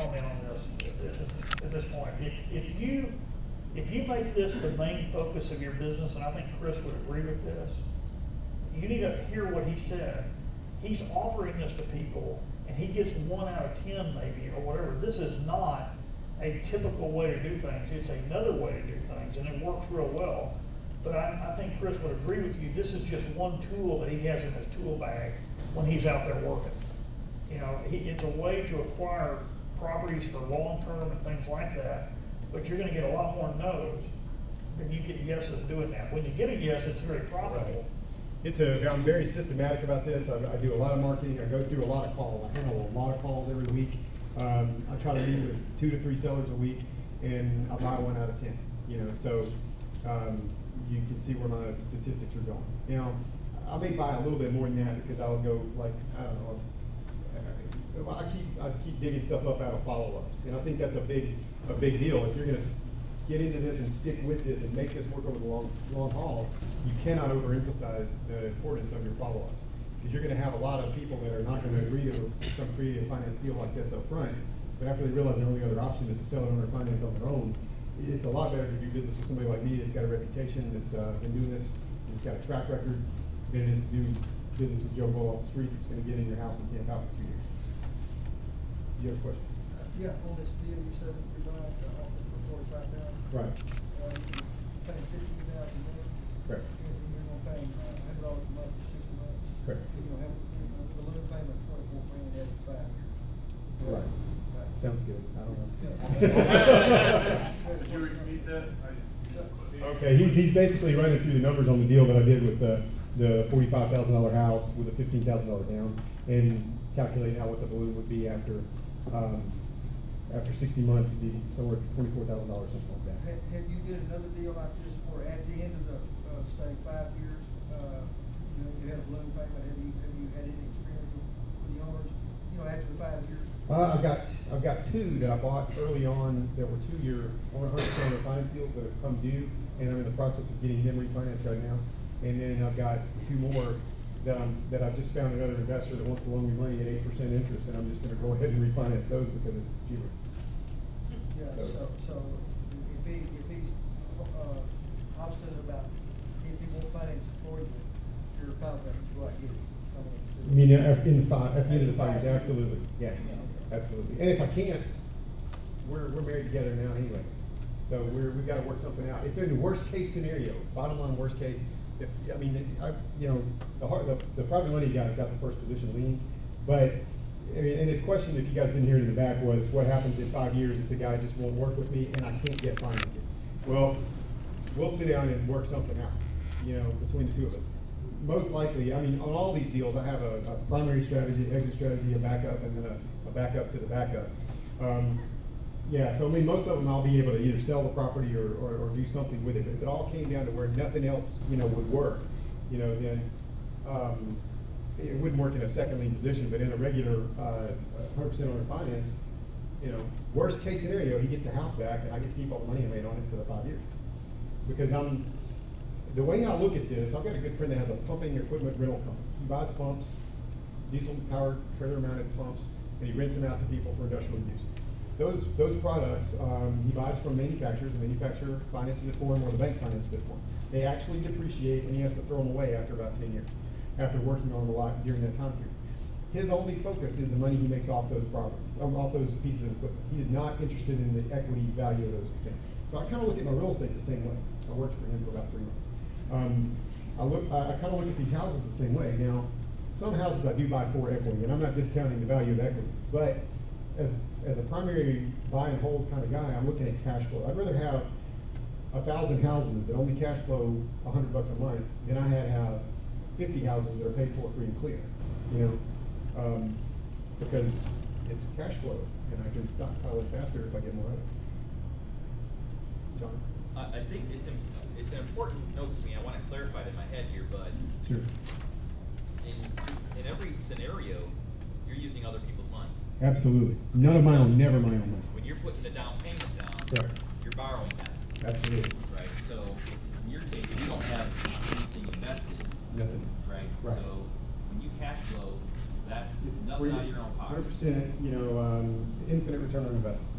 comment on this at this point. If you make this the main focus of your business, and I think Chris would agree with this, you need to hear what he said. He's offering this to people, and he gets 1 out of 10 maybe, or whatever. This is not a typical way to do things. It's another way to do things, and it works real well. But I think Chris would agree with you. This is just one tool that he has in his tool bag when he's out there working. You know, it's a way to acquire properties for long term and things like that. But you're going to get a lot more no's than you get yeses doing that. When you get a yes, it's very profitable. I'm very systematic about this. I do a lot of marketing. I go through a lot of calls. I handle a lot of calls every week. I try to meet with 2 to 3 sellers a week, and I buy 1 out of 10. You know, so you can see where my statistics are going. You know, I may buy a little bit more than that because I'll go like, I don't know. I keep digging stuff up out of follow-ups, and I think that's a big deal. If you're going to get into this and stick with this and make this work over the long haul, you cannot overemphasize the importance of your follow-ups, because you're going to have a lot of people that are not going to agree to some creative finance deal like this up front, but after they realize their only other option is to sell it under finance on their own, it's a lot better to do business with somebody like me that's got a reputation, that's been doing this, that's got a track record, than it is to do business with Joe Blow off the street that's going to get in your house and camp out for 2 years. Do you have a question? Yeah, on this deal, you said that you're going to offer for 45 now. Right. You're paying $50,000 a month. Correct. And you're going to pay $100 a month for 60 months. Correct. You're going to have a balloon payment of $24,000 every 5 years. Right. Sounds good. I don't know. Could you repeat that? Okay, he's basically running through the numbers on the deal that I did with the $45,000 house with a $15,000 down, and calculating out what the balloon would be after 60 months, it'd be somewhere $24,000, something like that. Have you did another deal like this where at the end of the say 5 years, you had a balloon payment? Have you had any experience with the owners? After the 5 years. I've got 2 that I bought early on that were 2-year 100% finance deals that have come due, and I'm in the process of getting them refinanced right now. And then I've got 2 more that I've just found another investor that wants to loan me money at 8% interest, and I'm just going to go ahead and refinance those because it's cheaper. Yeah. So if he's obstinate about if he won't finance it for you, you're confident you go out and get it. I mean, at the end of the 5 years, absolutely. Yeah, absolutely. And if I can't, we're married together now anyway. So we've got to work something out. If in the worst case scenario, bottom line worst case, the private money guy's got the first position lien, but and his question, if you guys didn't hear it in the back, was what happens in 5 years if the guy just won't work with me and I can't get financing? Well, we'll sit down and work something out, between the 2 of us. Most likely, on all these deals, I have a primary strategy, exit strategy, a backup, and then a backup to the backup. So most of them I'll be able to either sell the property or do something with it. But if it all came down to where nothing else, would work, then it wouldn't work in a second lien position. But in a regular 100% owner finance, worst case scenario, he gets a house back and I get to keep all the money I made on it for the 5 years. Because the way I look at this, I've got a good friend that has a pumping equipment rental company. He buys pumps, diesel-powered trailer-mounted pumps, and he rents them out to people for industrial use. Those products he buys from manufacturers. The manufacturer finances it for him, or the bank finances it for him. They actually depreciate, and he has to throw them away after about 10 years, after working on them a lot during that time period. His only focus is the money he makes off those properties, off those pieces of equipment. He is not interested in the equity value of those things. So I kind of look at my real estate the same way. I worked for him for about 3 months. I kind of look at these houses the same way. Now, some houses I do buy for equity, and I'm not discounting the value of equity, but as a primary buy and hold kind of guy, I'm looking at cash flow. I'd rather have 1,000 houses that only cash flow $100 a month than I have 50 houses that are paid for free and clear, because it's cash flow, and I can stockpile it faster if I get more of it. John? I think it's an important note to me. I want to clarify it in my head here, but Sure. in every scenario, you're using other people's money. Absolutely. None of my own, never my own money. When you're putting the down payment down, Correct. you're borrowing that. Absolutely. Right. So in your case, you don't have anything invested. Nothing. Right. Right. So when you cash flow, that's It's nothing out of your own pocket. 100%, infinite return on investment.